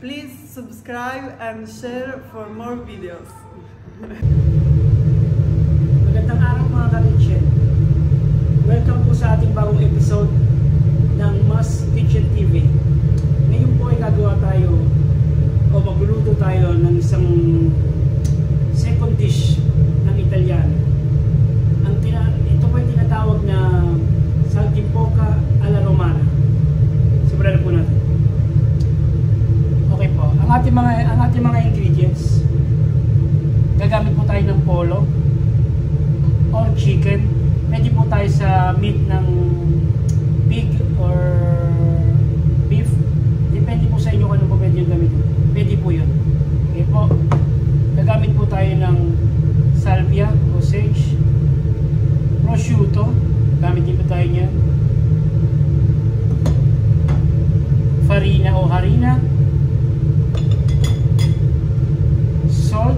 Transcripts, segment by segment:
Please subscribe and share for more videos. Magandang araw mga ka-kitchen. Welcome po sa ating bagong episode ng Mas Kitchen TV. Ngayon po ay gagawa tayo o magluluto tayo ng isang second dish ng Italiano. Ito po ay tinatawag na saltimbocca alla romana. Simulan na po natin. Okay po, ang ating mga ingredients, gagamit po tayo ng polo or chicken. Pwede po tayo sa meat ng pig or beef. Depende po sa inyo kung ano po pwede yung gamitin. Pwede po yun. Okay po, gagamit po tayo ng salvia o sage, prosciutto, gamit din po tayo niyan, farina o harina, salt,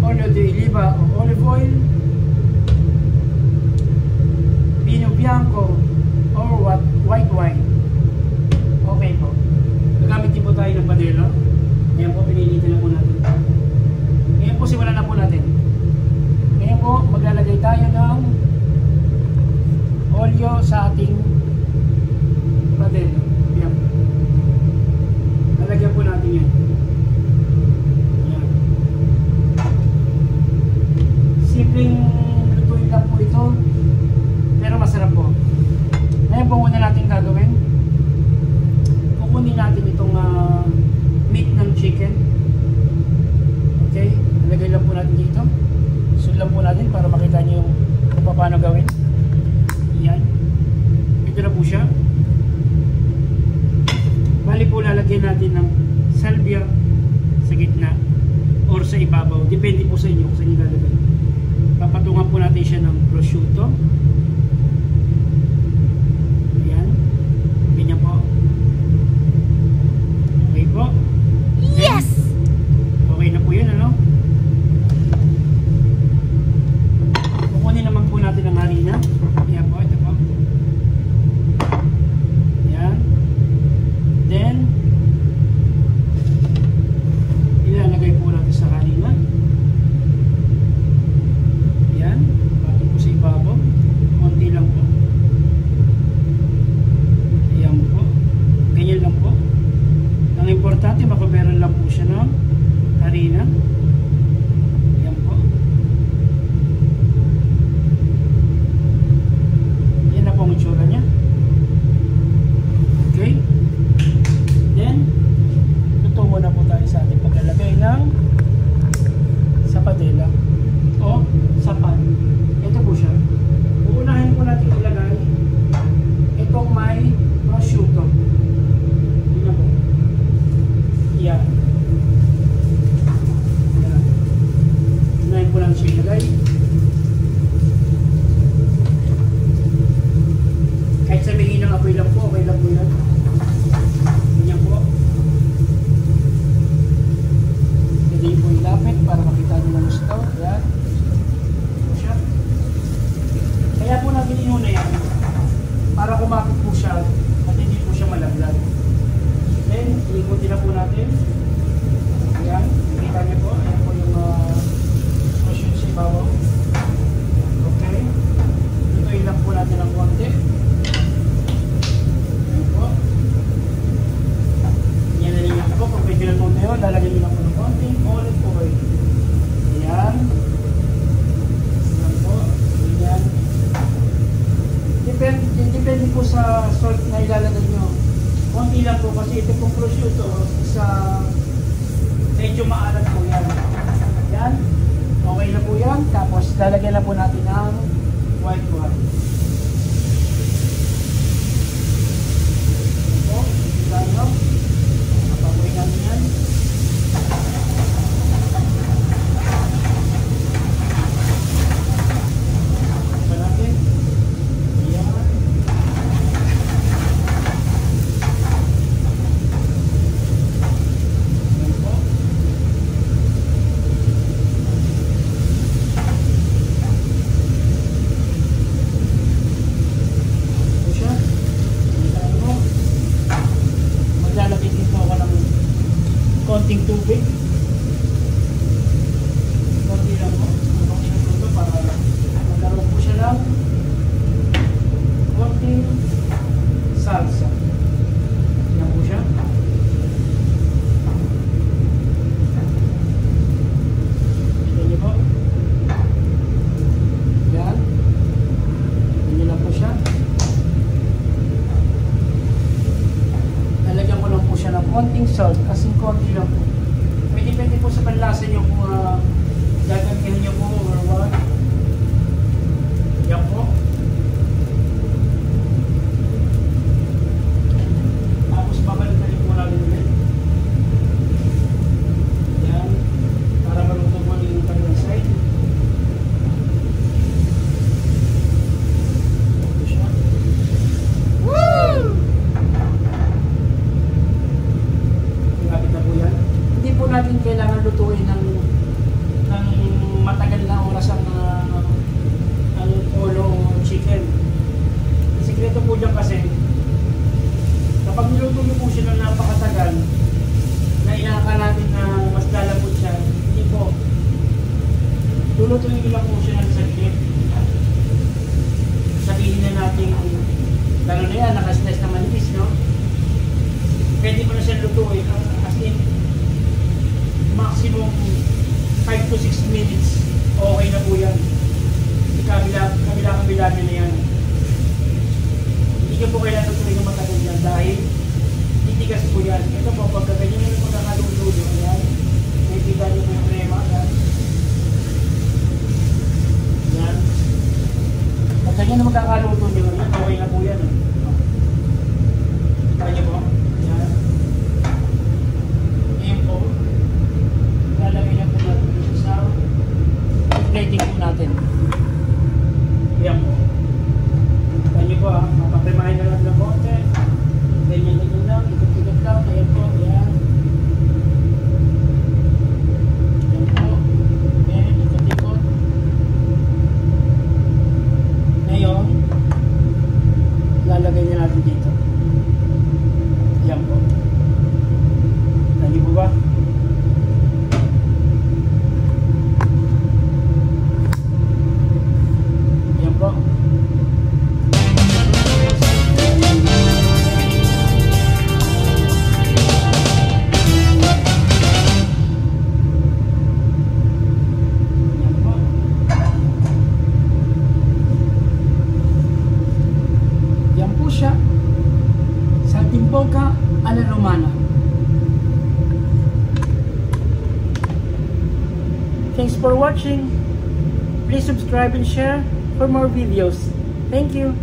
olio de oliva o olive oil, vino bianco or white wine. Okay po. Gagamit din po tayo ng padelo. Ayan po, pinilitin na po natin. Ngayon po, simulan na po natin. Ngayon po, maglalagay tayo ng olio sa ating padelo. Ayan po. Lalagyan po natin yan. Ayan. Simpleng lutuin lang po ito, pero masarap po. Ngayon po muna natin gagawin. Kukunin natin itong meat ng chicken. Okay, nalagay lang po natin dito. Isun lang po natin para makita nyo yung kung paano gawin. Yan. Ito na po siya. Bali po lalagyan natin ng salvia sa gitna or sa ibabaw. Depende po sa inyo kung saan nyo lalagay. Papatungan po natin siya ng prosciutto. Ayan. Ganyan po. Okay po. Yes! Okay na po yun, ano? Kukunin naman po natin ang harina. Ayan po, ito po. Ayan. Then, ilalagay po natin sa harina. Ayan. Patong po sa ibabaw. Konti lang po. Ayan po. Ganyan lang po. Ang importante, makameron lang po siya ng harina. Ayan po. Yan na po ang itsura niya. Okay. Then, tutungo na po tayo sa ating paglalagay ng sa padela o sa pan. Ito po siya. Uunahin po natin ilagay itong may prosciutto. Yun na po. Yan. Yan. Unahin po lang siya ilagay. Kahit sabihin ng apoy lang po, okay lang po yan. Ganyan po. Pwede po ilapit para makita nyo lang gusto. Yan. Kaya po natin inuna yan para kumapit po siya at hindi po siya malaglag. Then, ikutin na po natin. Ayan, nakita niyo po. Ayan po yung prosciutto sa ibabaw. Okay. Lutuin lang po natin ng konti. Ayan po. Yan na rin po. Kung medyo na konti yun, lalagyan nyo lang po ng konting olive oil. Ayan. Ayan po. Ayan. Depende po sa salt na ilalagay nyo. Konti lang po kasi ito pong prosciutto sa medyo maalat po yan. Yan. Okay na po yan. Tapos lalagyan na po natin ng white wine. Ito. Ito nyo. Kapagoy natin yan. Ito natin. Yan. konting tubig. Konti lang po. Konti lang po ito para magkaroon po siya lang konting salsa. Yan po siya. Yan niyo po. Yan. Yan niyo lang po siya. Lalagyan ko lang po siya ng konting salt, as in konti lang po. Pwede po sa panlasa niyo kung gagamitin niyo po or what. Yan po. Tapos babalik-balik po natin ulit. Yan. Para maluto po yung kanyang side. Ito siya. Woo! Lapit na po yan. Hindi po natin kailangan lutuin ng matagal na oras ang polo o chicken. Sikreto po dyan kasi kapag niluto nyo po siya ng napakatagal na inaaka natin na mas lalabot siya, hindi po. Lulutuin nyo lang po siya ng saglit. Sabihin na natin gano'n na yan, nakaslice na manipis, no? Pwede mo na siya lutuin as in maximum 5 to 6 minutes. Okay na po yan. Kabila nyo na yan. Hindi ka po kailangan lutuin ng matagal yan dahil titigas po yan. Ito po, pagka ganyan nyo yung pagkakalulo, yan. May kita nyo po yung crema. Yan. Yan. Pag ganyan na magkakaluto nyo, yan, okay na po yan. Kita nyo po. Yan. Ayan po. Lalagay na po natin sa plating po natin. Ayan po. Ayan nyo po mapaprimahin na lang ng konti. Ganyan lang, ikot-ikot lang. Ayan po, ayan. Ayan po. Ayan, ikot-ikot. Ngayon, lalagay na natin dito. Ayan po. Ayan nyo po ba? Ayan po. Yan po siya. Saltimbocca alla Romana. Thanks for watching. Please subscribe and share for more videos. Thank you.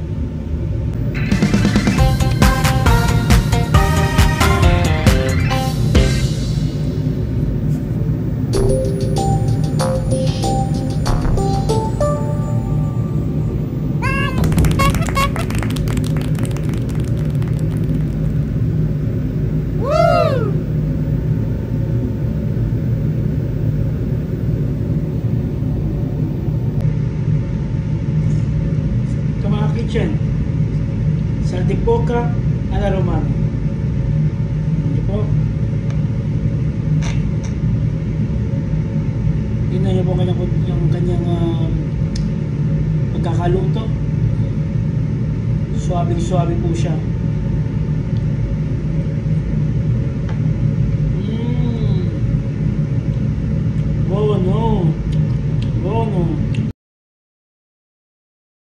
Kitchen Saltimbocca alla Romana. Hindi po. Tingnan niyo po yung kanyang pagkakaluto. Suabe po siya.